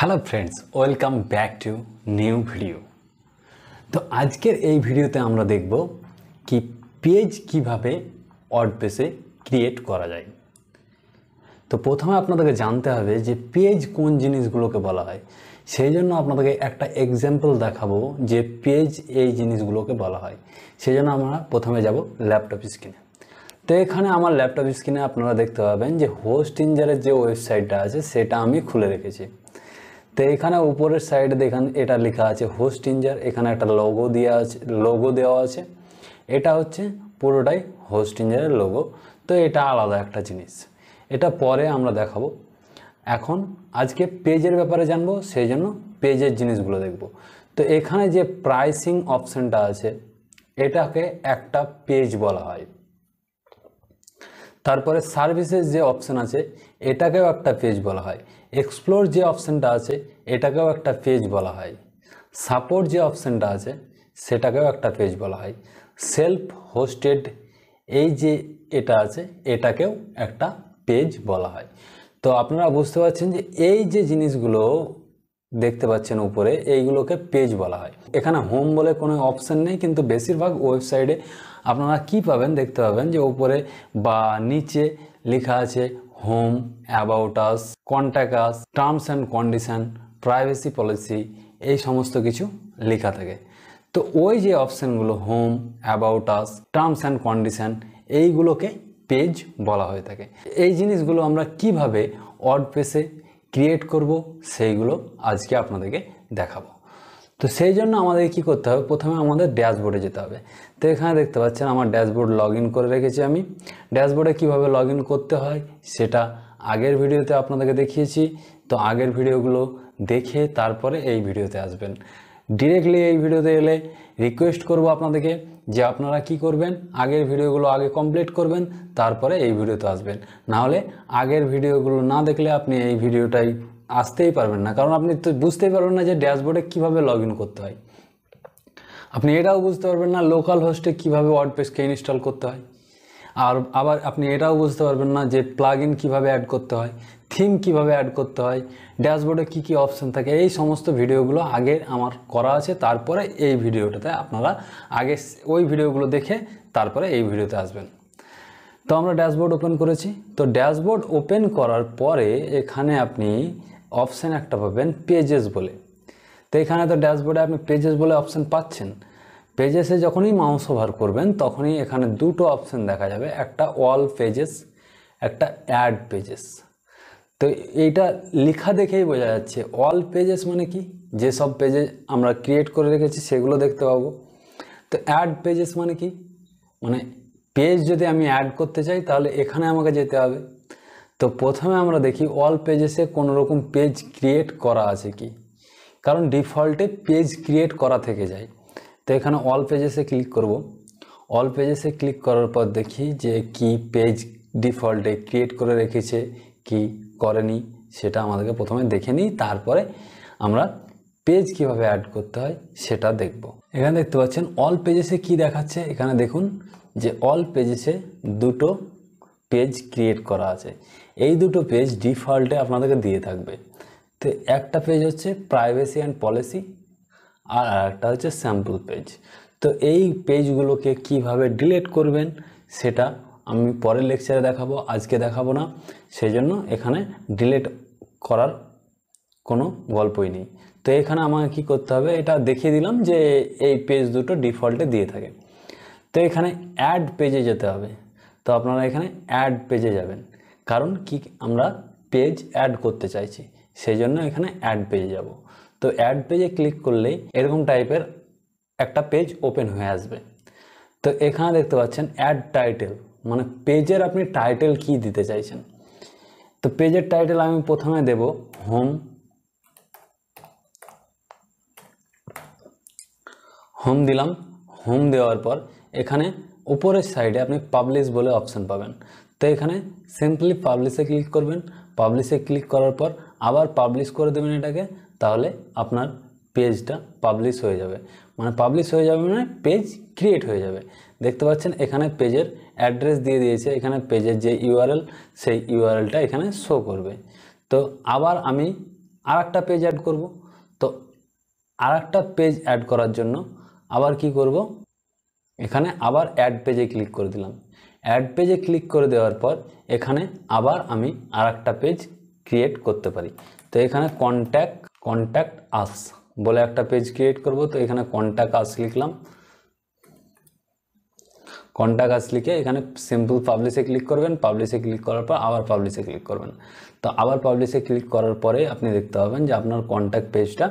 Hello friends, welcome back to new video. তো আজকের এই ভিডিওতে আমরা দেখব কি পেজ কিভাবে ওয়ার্ডপ্রেসে ক্রিয়েট করা যায়। তো প্রথমে আপনাদেরকে জানতে হবে যে পেজ কোন জিনিসগুলোকে বলা হয়। সেই জন্য আপনাদেরকে একটা এক্সাম্পল দেখাবো যে পেজ এই জিনিসগুলোকে বলা হয়। সেই জন্য আমরা প্রথমে যাব ল্যাপটপ স্ক্রিনে। তো এখানে আমার ল্যাপটপ স্ক্রিনে আপনারা দেখতে পাবেন যে হোস্ট ইঞ্জারের যে ওয়েবসাইটটা আছে সেটা আমি খুলে রেখেছি। তো এখানে উপরের সাইডে দেখেন এটা লেখা আছে হোস্ট ইঞ্জার, এখানে একটা লোগো দেওয়া আছে। এটা হচ্ছে পুরোটাই হোস্ট ইঞ্জারের লোগো। তো এটা আলাদা একটা জিনিস, এটা পরে আমরা দেখাবো। এখন আজকে পেজের ব্যাপারে জানবো, সেই জন্য পেজের জিনিসগুলো দেখব। তো এখানে যে প্রাইসিং অপশানটা আছে এটাকে একটা পেজ বলা হয়। তারপরে সার্ভিসেস যে অপশান আছে এটাকেও একটা পেজ বলা হয়। এক্সপ্লোর যে অপশানটা আছে এটাকেও একটা পেজ বলা হয়। সাপোর্ট যে অপশানটা আছে সেটাকেও একটা পেজ বলা হয়। সেলফ হোস্টেড এই যে এটা আছে এটাকেও একটা পেজ বলা হয়। তো আপনারা বুঝতে পারছেন যে এই যে জিনিসগুলো দেখতে পাচ্ছেন উপরে, এইগুলোকে পেজ বলা হয়। এখানে হোম বলে কোনো অপশান নেই, কিন্তু বেশিরভাগ ওয়েবসাইটে আপনারা কি পাবেন দেখতে পাবেন যে উপরে বা নিচে লেখা আছে home, about us, contact us, terms and condition, privacy policy, এই সমস্ত কিছু লেখা থাকে। তো ওই যে অপশানগুলো home, about us, terms and condition, এইগুলোকে পেজ বলা হয়ে থাকে। এই জিনিসগুলো আমরা কিভাবে ওয়ার্ডপ্রেসে ক্রিয়েট করব সেইগুলো আজকে আপনাদেরকে দেখাবো। তো সেই জন্য আমাদের কি করতে হবে, প্রথমে আমাদের ড্যাশবোর্ডে যেতে হবে। তো এখানে দেখতে পাচ্ছেন আমার ড্যাশবোর্ড লগ ইন করে রেখেছি আমি। ড্যাশবোর্ডে কিভাবে লগ ইন করতে হয় সেটা আগের ভিডিওতে আপনাদেরকে দেখিয়েছি। তো আগের ভিডিওগুলো দেখে তারপরে এই ভিডিওতে আসবেন। ডিরেক্টলি এই ভিডিওতে এলে রিকোয়েস্ট করব আপনাদেরকে যে আপনারা কি করবেন, আগের ভিডিওগুলো আগে কমপ্লিট করবেন, তারপরে এই ভিডিওতে আসবেন। নাহলে আগের ভিডিওগুলো না দেখলে আপনি এই ভিডিওটাই আসতেই পারবেন না, কারণ আপনি তো বুঝতেই পারবেন না যে ড্যাশবোর্ডে কীভাবে লগ ইন করতে হয়। আপনি এটাও বুঝতে পারবেন না লোকাল হোস্টে কীভাবে ওয়ার্ডপ্রেসকে ইনস্টল করতে হয়। আর আবার আপনি এটাও বুঝতে পারবেন না যে প্লাগইন কীভাবে অ্যাড করতে হয়, থিম কীভাবে অ্যাড করতে হয়, ড্যাশবোর্ডে কী কী অপশান থাকে। এই সমস্ত ভিডিওগুলো আগে আমার করা আছে, তারপরে এই ভিডিওটাতে আপনারা আগে ওই ভিডিওগুলো দেখে তারপরে এই ভিডিওতে আসবেন। তো আমরা ড্যাশবোর্ড ওপেন করেছি। তো ড্যাশবোর্ড ওপেন করার পরে এখানে আপনি অপশান একটা পাবেন পেজেস বলে। তো এখানে তো ড্যাশবোর্ডে আপনি পেজেস বলে অপশান পাচ্ছেন। পেজেসে যখনই মাউস ওভার করবেন তখনই এখানে দুটো অপশান দেখা যাবে, একটা অল পেজেস, একটা অ্যাড পেজেস। তো এইটা লেখা দেখেই বোঝা যাচ্ছে অল পেজেস মানে কি, যেসব পেজে আমরা ক্রিয়েট করে রেখেছি সেগুলো দেখতে পাবো। তো অ্যাড পেজেস মানে কি, মানে পেজ যদি আমি অ্যাড করতে চাই তাহলে এখানে আমাকে যেতে হবে। তো প্রথমে আমরা দেখি অল পেজেসে কোনো রকম পেজ ক্রিয়েট করা আছে কি, কারণ ডিফল্টে পেজ ক্রিয়েট করা থেকে যায়। তো এখানে অল পেজেসে ক্লিক করব। অল পেজেসে ক্লিক করার পর দেখি যে কি পেজ ডিফল্টে ক্রিয়েট করে রেখেছে কি করেনি, সেটা আমাদেরকে প্রথমে দেখে নিই, তারপরে আমরা পেজ কিভাবে অ্যাড করতে হয় সেটা দেখব। এখানে দেখতে পাচ্ছেন অল পেজেসে কি দেখাচ্ছে। এখানে দেখুন যে অল পেজেসে দুটো পেজ ক্রিয়েট করা আছে। এই দুটো পেজ ডিফল্টে আপনাদেরকে দিয়ে থাকবে। তো একটা পেজ হচ্ছে প্রাইভেসি অ্যান্ড পলিসি, আর একটা হচ্ছে স্যাম্পল পেজ। তো এই পেজগুলোকে কিভাবে ডিলিট করবেন সেটা আমি পরের লেকচারে দেখাবো, আজকে দেখাবো না। সেই জন্য এখানে ডিলিট করার কোনো গল্পই নেই। তো এখানে আমাকে কি করতে হবে, এটা দেখিয়ে দিলাম যে এই পেজ দুটো ডিফল্টে দিয়ে থাকে। তো এখানে অ্যাড পেজে যেতে হবে। তো আপনারা এখানে অ্যাড পেজে যাবেন, কারণ কি আমরা পেজ অ্যাড করতে চাইছি, সেই জন্য এখানে অ্যাড পেজে যাব। তো অ্যাড পেজে ক্লিক করলেই এরকম টাইপের একটা পেজ ওপেন হয়ে আসবে। তো এখানে দেখতে পাচ্ছেন অ্যাড টাইটেল, মানে পেজের আপনি টাইটেল কি দিতে চাইছেন। তো পেজের টাইটেল আমি প্রথমে দেব হোম। হোম দিলাম। হোম দেওয়ার পর এখানে উপরের সাইডে আপনি পাবলিশ বলে অপশান পাবেন। তো এখানে সিম্পলি পাবলিশে ক্লিক করবেন। পাবলিশে ক্লিক করার পর আবার পাবলিশ করে দেবেন এটাকে, তাহলে আপনার পেজটা পাবলিশ হয়ে যাবে। মানে পাবলিশ হয়ে যাবে মানে পেজ ক্রিয়েট হয়ে যাবে। দেখতে পাচ্ছেন এখানে পেজের অ্যাড্রেস দিয়ে দিয়েছে, এখানে পেজের যে ইউআরএল সেই ইউআরএলটা এখানে শো করবে। তো আবার আমি আর একটা পেজ অ্যাড করব। তো আর একটা পেজ অ্যাড করার জন্য আবার কি করব, এখানে আবার অ্যাড পেজে ক্লিক করে দিলাম। অ্যাড পেজে ক্লিক করে দেওয়ার পর এখানে আবার আমি আর একটা পেজ ক্রিয়েট করতে পারি। তো এখানে কন্ট্যাক্ট আস বলে একটা পেজ ক্রিয়েট করব। তো এখানে কন্ট্যাক্ট আস লিখলাম। কন্ট্যাক্ট আস লিখে এখানে সিম্পল পাবলিশে ক্লিক করবেন। পাবলিশে ক্লিক করার পর আবার পাবলিশে ক্লিক করবেন। তো আবার পাবলিশে ক্লিক করার পরে আপনি দেখতে পাবেন যে আপনার কন্ট্যাক্ট পেজটা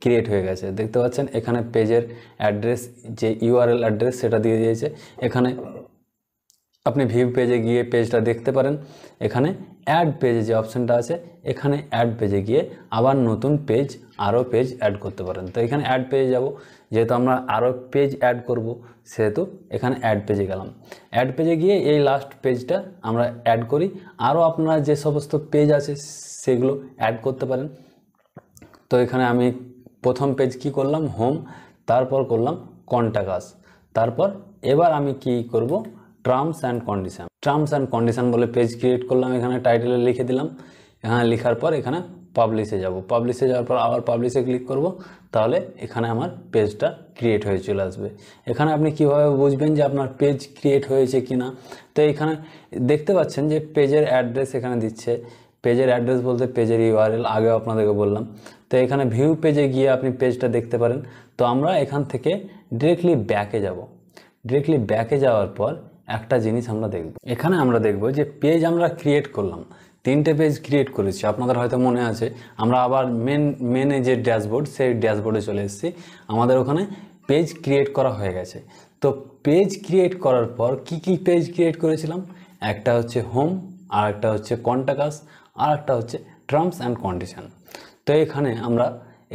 ক্রিয়েট হয়ে গেছে। দেখতে পাচ্ছেন এখানে পেজের অ্যাড্রেস, যে ইউআরএল অ্যাড্রেস সেটা দিয়ে দিয়েছে। এখানে আপনি ভিউ পেজে গিয়ে পেজটা দেখতে পারেন। এখানে অ্যাড পেজে যে অপশানটা আছে, এখানে অ্যাড পেজে গিয়ে আবার নতুন পেজ, আরও পেজ অ্যাড করতে পারেন। তো এখানে অ্যাড পেজে যাব, যেহেতু আমরা আরও পেজ অ্যাড করব সেহেতু এখানে অ্যাড পেজে গেলাম। অ্যাড পেজে গিয়ে এই লাস্ট পেজটা আমরা অ্যাড করি। আরও আপনার যে সমস্ত পেজ আছে সেগুলো অ্যাড করতে পারেন। তো এখানে আমি প্রথম পেজ কি করলাম, হোম, তারপর করলাম কন্ট্যাক্ট আস, তারপর এবার আমি কি করব, টার্মস অ্যান্ড কন্ডিশন বলে পেজ ক্রিয়েট করলাম। এখানে টাইটেলে লিখে দিলাম। এখানে লেখার পর এখানে পাবলিশে যাব। পাবলিশে যাওয়ার পর আবার পাবলিশে ক্লিক করব। তাহলে এখানে আমার পেজটা ক্রিয়েট হয়ে চলে আসবে। এখানে আপনি কিভাবে বুঝবেন যে আপনার পেজ ক্রিয়েট হয়েছে কি না, তো এখানে দেখতে পাচ্ছেন যে পেজের অ্যাড্রেস এখানে দিচ্ছে। পেজের অ্যাড্রেস বলতে পেজের ইউআরএল আগেও আপনাদেরকে বললাম। তো এখানে ভিউ পেজে গিয়ে আপনি পেজটা দেখতে পারেন। তো আমরা এখান থেকে ডিরেক্টলি ব্যাকে যাব। ডিরেক্টলি ব্যাকে যাওয়ার পর একটা জিনিস আমরা দেখব। এখানে আমরা দেখব যে পেজ আমরা ক্রিয়েট করলাম, 3টে পেজ ক্রিয়েট করেছি। আপনাদের হয়তো মনে আছে, আমরা আবার মেনে যে ড্যাশবোর্ড, সেই ড্যাশবোর্ডে চলে এসেছি। আমাদের ওখানে পেজ ক্রিয়েট করা হয়ে গেছে। তো পেজ ক্রিয়েট করার পর কি পেজ ক্রিয়েট করেছিলাম, একটা হচ্ছে হোম, আর একটা হচ্ছে কন্ট্যাক্ট আস, আর একটা হচ্ছে টার্মস অ্যান্ড কন্ডিশন। তো আমরা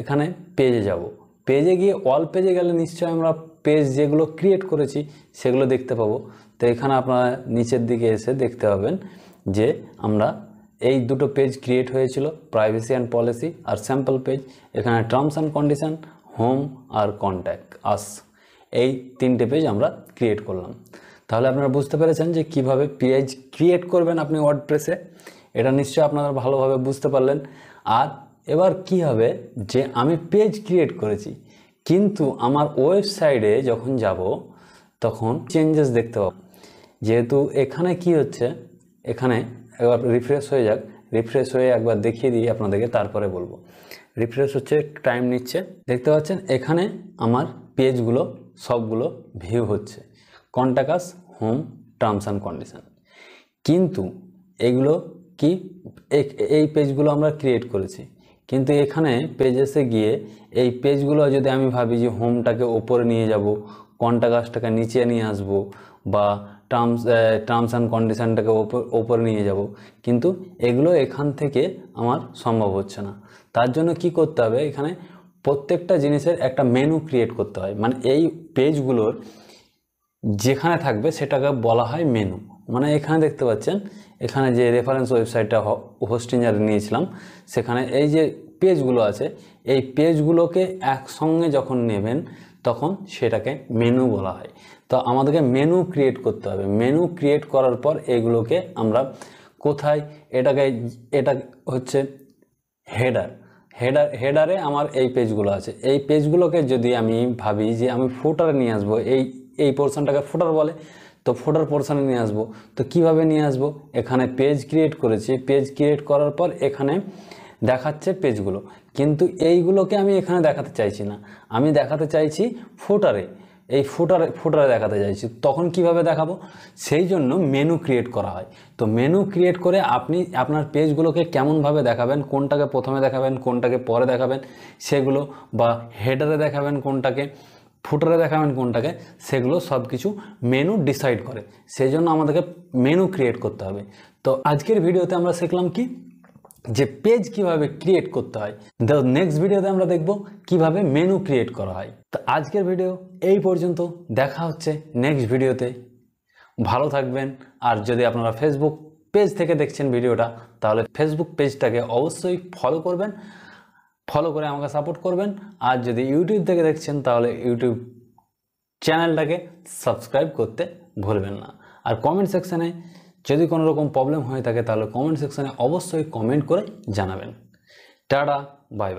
এখানে পেজে যাব। পেজে গিয়ে অল পেজে গেলে নিশ্চয়ই আমরা পেজ যেগুলো ক্রিয়েট করেছি সেগুলো দেখতে পাবো। তো এখানে আপনারা নিচের দিকে এসে দেখতে পাবেন যে আমরা এই দুটো পেজ ক্রিয়েট হয়েছিল, প্রাইভেসি অ্যান্ড পলিসি আর স্যাম্পল পেজ। এখানে টার্মস অ্যান্ড কন্ডিশন, হোম আর কন্ট্যাক্ট আস, এই 3টে পেজ আমরা ক্রিয়েট করলাম। তাহলে আপনারা বুঝতে পেরেছেন যে কিভাবে পেজ ক্রিয়েট করবেন আপনি ওয়ার্ডপ্রেসে। এটা নিশ্চয়ই আপনারা ভালোভাবে বুঝতে পারলেন। আর এবার কি হবে যে আমি পেজ ক্রিয়েট করেছি, কিন্তু আমার ওয়েবসাইটে যখন যাব তখন চেঞ্জেস দেখতে পাবো। যেহেতু এখানে কি হচ্ছে, এখানে একবার রিফ্রেশ হয়ে যাক, রিফ্রেশ হয়ে একবার দেখিয়ে দিই আপনাদেরকে, তারপরে বলবো। রিফ্রেশ হচ্ছে, একটু টাইম নিচ্ছে। দেখতে পাচ্ছেন এখানে আমার পেজগুলো সবগুলো ভিউ হচ্ছে, contact us, home, terms and condition. কিন্তু এগুলো কি, এই পেজগুলো আমরা ক্রিয়েট করেছি, কিন্তু এখানে পেজেসে গিয়ে এই পেজগুলো যদি আমি ভাবি যে হোমটাকে ওপরে নিয়ে যাব, কন্ট্যাক্ট আসটাকে নিচে নিয়ে আসব, বা টার্মস অ্যান্ড কন্ডিশনটাকে ওপরে নিয়ে যাব, কিন্তু এগুলো এখান থেকে আমার সম্ভব হচ্ছে না। তার জন্য কি করতে হবে, এখানে প্রত্যেকটা জিনিসের একটা মেনু ক্রিয়েট করতে হয়। মানে এই পেজগুলোর যেখানে থাকবে সেটাকে বলা হয় মেনু। মানে এখানে দেখতে পাচ্ছেন, এখানে যে রেফারেন্স ওয়েবসাইটটা হোস্টিংয়ে নিয়েছিলাম, সেখানে এই যে পেজগুলো আছে, এই পেজগুলোকে একসঙ্গে যখন নেবেন তখন সেটাকে মেনু বলা হয়। তো আমাদেরকে মেনু ক্রিয়েট করতে হবে। মেনু ক্রিয়েট করার পর এগুলোকে আমরা কোথায়, এটা হচ্ছে হেডারে আমার এই পেজগুলো আছে। এই পেজগুলোকে যদি আমি ভাবি যে আমি ফুটারে নিয়ে আসবো, এই পোর্শনটাকে ফুটার বলে, তো ফুটার পোর্শনে নিয়ে আসবো। তো কিভাবে নিয়ে আসবো, এখানে পেজ ক্রিয়েট করেছি, পেজ ক্রিয়েট করার পর এখানে দেখাচ্ছে পেজগুলো, কিন্তু এইগুলোকে আমি এখানে দেখাতে চাইছি না, আমি দেখাতে চাইছি ফুটারে। এই ফুটারে দেখাতে চাইছি, তখন কিভাবে দেখাবো, সেই জন্য মেনু ক্রিয়েট করা হয়। তো মেনু ক্রিয়েট করে আপনি আপনার পেজগুলোকে কেমনভাবে দেখাবেন, কোনটাকে প্রথমে দেখাবেন, কোনটাকে পরে দেখাবেন সেগুলো, বা হেডারে দেখাবেন কোনটাকে, ফুটারে দেখাবেন কোনটাকে, সেগুলো সব কিছু মেনু ডিসাইড করে। সেই জন্য আমাদেরকে মেনু ক্রিয়েট করতে হবে। তো আজকের ভিডিওতে আমরা শিখলাম কি, যে পেজ কিভাবে ক্রিয়েট করতে হয়। নেক্সট ভিডিওতে আমরা দেখব কিভাবে মেনু ক্রিয়েট করা হয়। তো আজকের ভিডিও এই পর্যন্ত, দেখা হচ্ছে নেক্সট ভিডিওতে। ভালো থাকবেন। আর যদি আপনারা ফেসবুক পেজ থেকে দেখছেন ভিডিওটা, তাহলে ফেসবুক পেজটাকে অবশ্যই ফলো করবেন, ফলো করে আমাকে সাপোর্ট করবেন। আর যদি ইউটিউব থেকে দেখছেন তাহলে ইউটিউব চ্যানেলটাকে সাবস্ক্রাইব করতে ভুলবেন না। আর কমেন্ট সেকশানে যদি কোনো রকম প্রবলেম হয়ে থাকে তাহলে কমেন্ট সেকশানে অবশ্যই কমেন্ট করে জানাবেন। Tata, bye bye.